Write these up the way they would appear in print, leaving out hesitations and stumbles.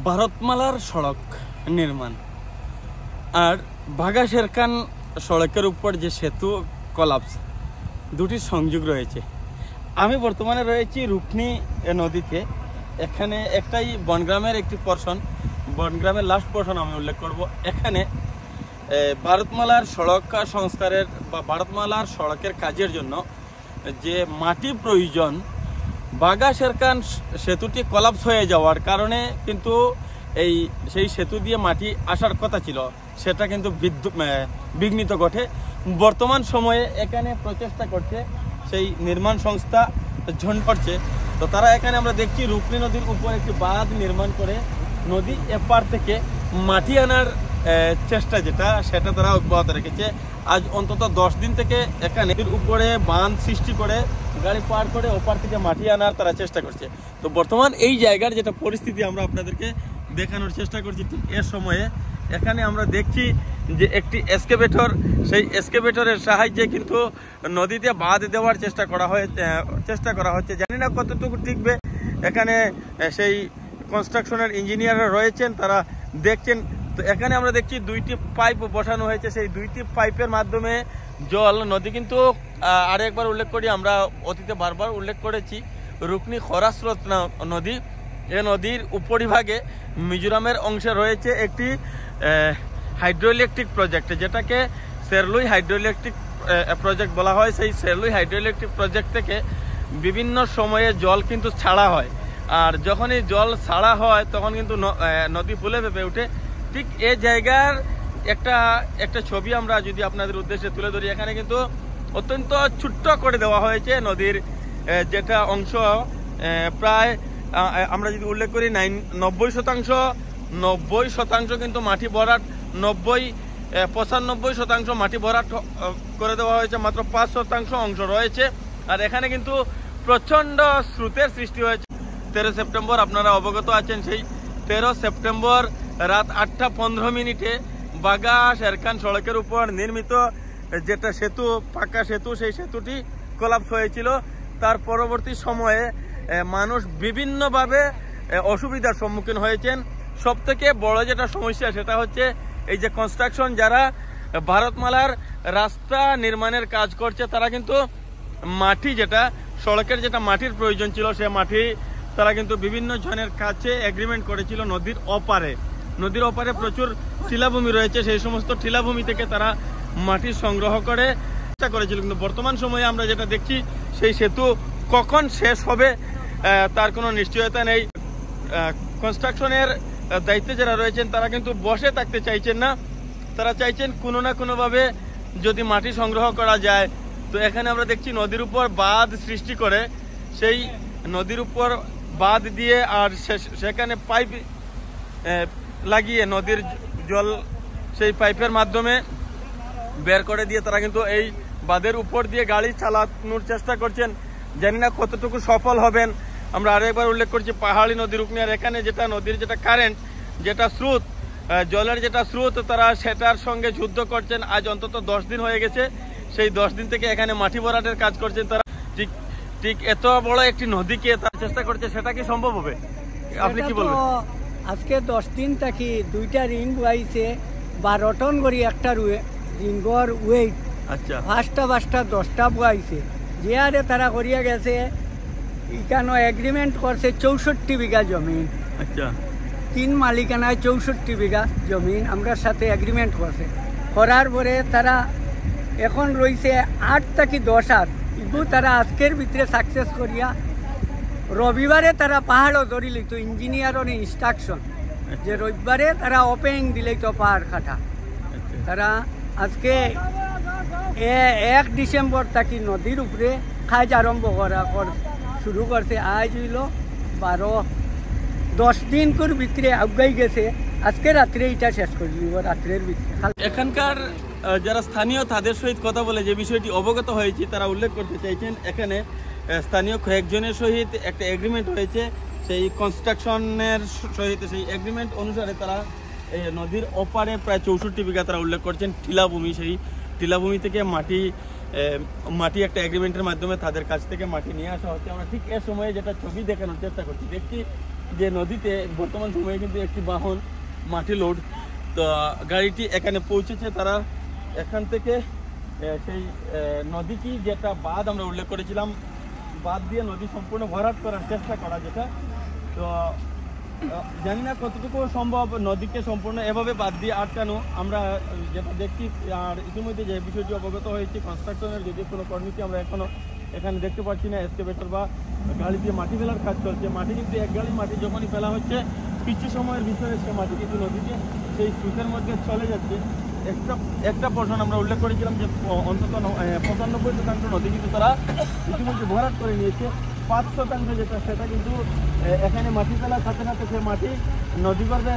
ভারতমালার সড়ক নির্মাণ আর বাঘা শেরখান সড়কের উপর যে সেতু কলাপস, দুটি সংযোগ রয়েছে। আমি বর্তমানে রয়েছি রুকনি নদীতে। এখানে একটাই বনগ্রামের একটি পোর্শন, বনগ্রামের লাস্ট পোর্শন আমি উল্লেখ করব। এখানে ভারতমালার সড়ক সংস্কারের বা ভারতমালার সড়কের কাজের জন্য যে মাটি প্রয়োজন, বাঘা শেরখান সেতুটি কলাপস হয়ে যাওয়ার কারণে কিন্তু সেই সেতু দিয়ে মাটি আসার কথা ছিল, সেটা কিন্তু বিঘ্নিত ঘটে। বর্তমান সময়ে এখানে প্রচেষ্টা করছে সেই নির্মাণ সংস্থা ঝন করছে। তো তারা এখানে আমরা দেখছি রুকনি নদীর উপর একটি বাঁধ নির্মাণ করে নদী এপার থেকে মাটি আনার চেষ্টা সেটা তারা অব্যাহত রেখেছে। আজ অন্তত 10 দিন থেকে এখানে উপরে বাঁধ সৃষ্টি করে গাড়ি পার করে ওপার থেকে মাটি আনার তারা চেষ্টা করছে। তো বর্তমান এই জায়গার যেটা পরিস্থিতি আমরা আপনাদেরকে দেখানোর চেষ্টা করছি। ঠিক এর সময়ে এখানে আমরা দেখছি যে একটি এক্সকেভেটর, সেই এক্সকেভেটরের সাহায্যে কিন্তু নদীতে বাঁধ দেওয়ার চেষ্টা করা হচ্ছে। জানি না কতটুকু টিকবে। এখানে সেই কনস্ট্রাকশনের ইঞ্জিনিয়াররা রয়েছেন, তারা দেখছেন। তো এখানে আমরা দেখছি 2টি পাইপ বসানো হয়েছে। সেই 2টি পাইপের মাধ্যমে জল নদী কিন্তু আরেকবার উল্লেখ করি, আমরা অতীতে বারবার উল্লেখ করেছি, রুকনি খরাস্রোত নদী। এ নদীর উপরিভাগে মিজোরামের অংশে রয়েছে একটি হাইড্রোইলেকট্রিক প্রজেক্ট, যেটাকে সেরলুই হাইড্রোইলেকট্রিক প্রজেক্ট বলা হয়। সেই সেরলুই হাইড্রোইলেকট্রিক প্রজেক্ট থেকে বিভিন্ন সময়ে জল কিন্তু ছাড়া হয়, আর যখনই জল ছাড়া হয় তখন কিন্তু নদী ফুলে ফেঁপে ওঠে। ঠিক এই জায়গার একটা ছবি আমরা যদি আপনাদের উদ্দেশ্যে তুলে ধরি। এখানে কিন্তু অত্যন্ত ছোট্ট করে দেওয়া হয়েছে নদীর যেটা অংশ, প্রায় আমরা যদি উল্লেখ করি 90% কিন্তু মাটি ভরাট, 95% মাটি ভরাট করে দেওয়া হয়েছে। মাত্র 5% অংশ রয়েছে। আর এখানে কিন্তু প্রচন্ড স্রোতের সৃষ্টি হয়েছে। 13 সেপ্টেম্বর আপনারা অবগত আছেন, সেই 13 সেপ্টেম্বর রাত 8:15 বাঘা শেরখান সড়কের উপর নির্মিত যেটা সেতু, পাকা সেতু, সেই সেতুটি কোলাপস হয়েছিল। তার পরবর্তী সময়ে মানুষ বিভিন্নভাবে অসুবিধার সম্মুখীন হয়েছেন। সব থেকে বড় যেটা সমস্যা সেটা হচ্ছে এই যে কনস্ট্রাকশন, যারা ভারতমালার রাস্তা নির্মাণের কাজ করছে, তারা কিন্তু মাটি যেটা সড়কের যেটা মাটির প্রয়োজন ছিল, সে মাটি তারা কিন্তু বিভিন্ন জনের কাছে এগ্রিমেন্ট করেছিল নদীর ওপারে প্রচুর টিলাভূমি রয়েছে। সেই সমস্ত টিলাভূমি থেকে তারা মাটি সংগ্রহ করে চেষ্টা করেছিল। কিন্তু বর্তমান সময়ে আমরা যেটা দেখছি, সেই সেতু কখন শেষ হবে তার কোনো নিশ্চয়তা নেই। কনস্ট্রাকশনের দায়িত্বে যারা রয়েছেন তারা কিন্তু বসে থাকতে চাইছেন না, তারা চাইছেন কোনো না কোনোভাবে যদি মাটি সংগ্রহ করা যায়। তো এখানে আমরা দেখছি নদীর উপর বাঁধ সৃষ্টি করে, সেই নদীর উপর বাঁধ দিয়ে আর সেখানে পাইপ লাগিয়ে নদীর জল সেই পাইপের মাধ্যমে বের করে দিয়ে তারা কিন্তু এই বাঁধের উপর দিয়ে গাড়ি চালানোর চেষ্টা করছেন। জানি না কতটুকু সফল হবেন। আমরা আরেকবার উল্লেখ করছি পাহাড়ি নদী রুকনি, আর এখানে যেটা নদীর যেটা কারেন্ট, যেটা স্রোত, জলের যেটা স্রোত, তারা সেটার সঙ্গে যুদ্ধ করছেন। আজ অন্তত 10 দিন হয়ে গেছে। সেই 10 দিন থেকে এখানে মাটি ভরাটের কাজ করছেন তারা। ঠিক এত বড় একটি নদীকে তার চেষ্টা করছে, সেটা কি সম্ভব হবে? আপনি কি বলবেন? আজকে 10 দিন থাকি 2টা রিং বইছে, 12 টন করে একটা রিংগর ওয়েট। আচ্ছা, 5টা 10টা বইছে। যে আরে তারা করিয়া গেছে, এখানে এগ্রিমেন্ট করছে 64 বিঘা জমি। আচ্ছা, 3 মালিকানায় 64 বিঘা জমি আমরা সাথে এগ্রিমেন্ট করছে। করার পরে তারা এখন রয়েছে 8 থেকে 10 হাত। কিন্তু তারা আজকের ভিতরে সাকসেস করিয়া রবিবারে তারা পাহাড়ও ধরি লইত, ইঞ্জিনিয়ারের ইনস্ট্রাকশন যে রবিবারে তারা ওপেনিং দিলেই তো পাহাড় কাটা। তারা আজকে 1 ডিসেম্বর থেকে নদীর উপরে কাজ আরম্ভ শুরু করছে। আজ হইল 10 দিন করে ভিতরে আগাই গেছে। আজকে রাত্রে এটা শেষ করে দিব, রাত্রের ভিতরে। এখানকার যারা স্থানীয় তাদের সহিত কথা বলে যে বিষয়টি অবগত হয়েছে, তারা উল্লেখ করতে চাইছেন এখানে স্থানীয় কয়েকজনের সহিত একটা এগ্রিমেন্ট হয়েছে সেই কনস্ট্রাকশনের সহিত। সেই এগ্রিমেন্ট অনুসারে তারা নদীর ওপারে প্রায় 64 বিঘা তারা উল্লেখ করছেন টিলাভূমি। সেই টিলাভূমি থেকে মাটি একটা এগ্রিমেন্টের মাধ্যমে তাদের কাছ থেকে মাটি নিয়ে আসা হচ্ছে। আমরা ঠিক এ সময়ে যেটা ছবি দেখানোর চেষ্টা করছি, দেখছি যে নদীতে বর্তমান সময়ে কিন্তু একটি বাহন মাটি লোড, তো গাড়িটি এখানে পৌঁছেছে। তারা এখান থেকে সেই নদীটি যেটা বাঁধ আমরা উল্লেখ করেছিলাম, বাঁধ দিয়ে নদী সম্পূর্ণ ভরাট করার চেষ্টা করা যেটা, তো জানি না কতটুকু সম্ভব নদীকে সম্পূর্ণ এভাবে বাদ দিয়ে আটকানো। আমরা যেটা দেখছি, আর ইতিমধ্যে যে বিষয়টি অবগত হয়েছে, কনস্ট্রাকশনের যদি কোনো কর্মীকে আমরা এখনও এখানে দেখতে পাচ্ছি না। এক্সকেভেটর বা গাড়ি দিয়ে মাটি ফেলার কাজ চলছে। মাটি কিন্তু এক গাড়ি মাটি যখনই ফেলা হচ্ছে, কিছু সময়ের ভিতরে সে মাটি কিন্তু নদীতে সেই স্রোতের মধ্যে চলে যাচ্ছে। একটা পোর্শন আমরা উল্লেখ করেছিলাম যে অন্তত 95% নদী কিন্তু তারা ইতিমধ্যে ভরাট করে নিয়েছে। 5% যেটা, সেটা কিন্তু এখানে মাটি ফেলার সাথে সাথে সে মাটি নদী গর্ভে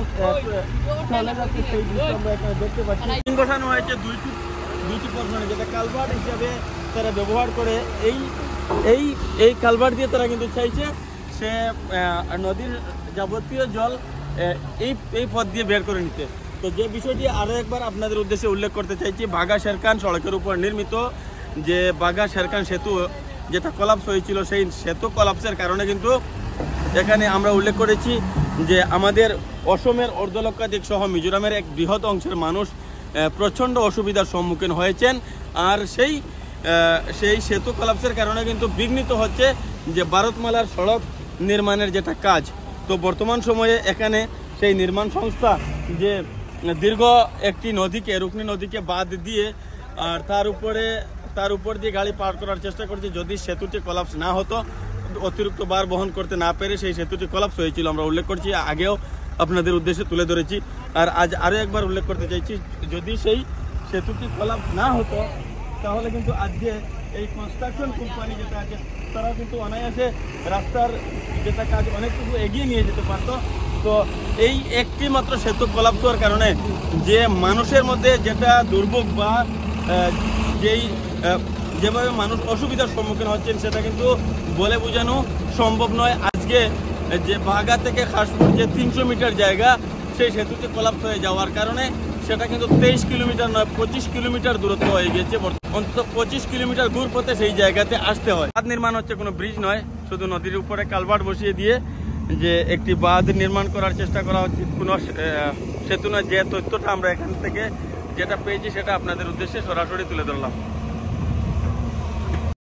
চলে যাচ্ছে, সেই দৃশ্য আমরা এখানে দেখতে পাচ্ছি। গঠানো হয়েছে দুইটি পোর্শনে, যেটা কালভার্ট হিসাবে তারা ব্যবহার করে। এই কালভার্ট দিয়ে তারা কিন্তু চাইছে সে নদীর যাবতীয় জল এই পথ দিয়ে বের করে নিতে। তো যে বিষয়টি আরও একবার আপনাদের উদ্দেশ্যে উল্লেখ করতে চাইছি, বাঘা শেরখান সড়কের উপর নির্মিত যে বাঘা শেরখান সেতু যেটা কলাপস হয়েছিল, সেই সেতু কলাপসের কারণে কিন্তু এখানে আমরা উল্লেখ করেছি যে আমাদের অসমের অর্ধলক্ষাধিক সহ মিজোরামের এক বৃহৎ অংশের মানুষ প্রচণ্ড অসুবিধার সম্মুখীন হয়েছেন। আর সেই সেতু কলাপসের কারণে কিন্তু বিঘ্নিত হচ্ছে যে ভারতমালার সড়ক নির্মাণের যেটা কাজ। তো বর্তমান সময়ে এখানে সেই নির্মাণ সংস্থা যে দীর্ঘ একটি নদীকে, রুকনি নদীকে বাদ দিয়ে আর তার উপর দিয়ে গাড়ি পার করার চেষ্টা করছে। যদি সেতুটি কলাপস না হতো, অতিরিক্ত বার বহন করতে না পেরে সেই সেতুটি কলাপস হয়েছিল, আমরা উল্লেখ করছি, আগেও আপনাদের উদ্দেশ্যে তুলে ধরেছি। আর আজ আরও একবার উল্লেখ করতে চাইছি, যদি সেই সেতুটি কলাপস না হতো, তাহলে কিন্তু আজকে এই কনস্ট্রাকশন কোম্পানি যেটা আছে, তারা কিন্তু অনায়াসে রাস্তার যেটা কাজ অনেকটুকু এগিয়ে নিয়ে যেতে পারতো। তো এই একটি মাত্র সেতু কলাপস হওয়ার কারণে যে মানুষের মধ্যে যেটা দুর্ভোগ বা যেভাবে মানুষ অসুবিধার সম্মুখীন হচ্ছেন, সেটা কিন্তু বলে বোঝানো সম্ভব নয়। আজকে যে বাঘা থেকে খাসপুর যে 300 মিটার জায়গা, সেই সেতুটি কলাপস হয়ে যাওয়ার কারণে সেটা কিন্তু 23 কিলোমিটার নয়, 25 কিলোমিটার দূরত্ব হয়ে গেছে। অন্তত 25 কিলোমিটার ঘুর পথে সেই জায়গাতে আসতে হয়। বাঁধ নির্মাণ হচ্ছে, কোনো ব্রিজ নয়, শুধু নদীর উপরে কালভার্ট বসিয়ে দিয়ে যে একটি বাঁধ নির্মাণ করার চেষ্টা করা হচ্ছে, কোনো সেতু নয়। যে তথ্যটা আমরা এখান থেকে যেটা পেয়েছি, সেটা আপনাদের উদ্দেশ্যে সরাসরি তুলে ধরলাম।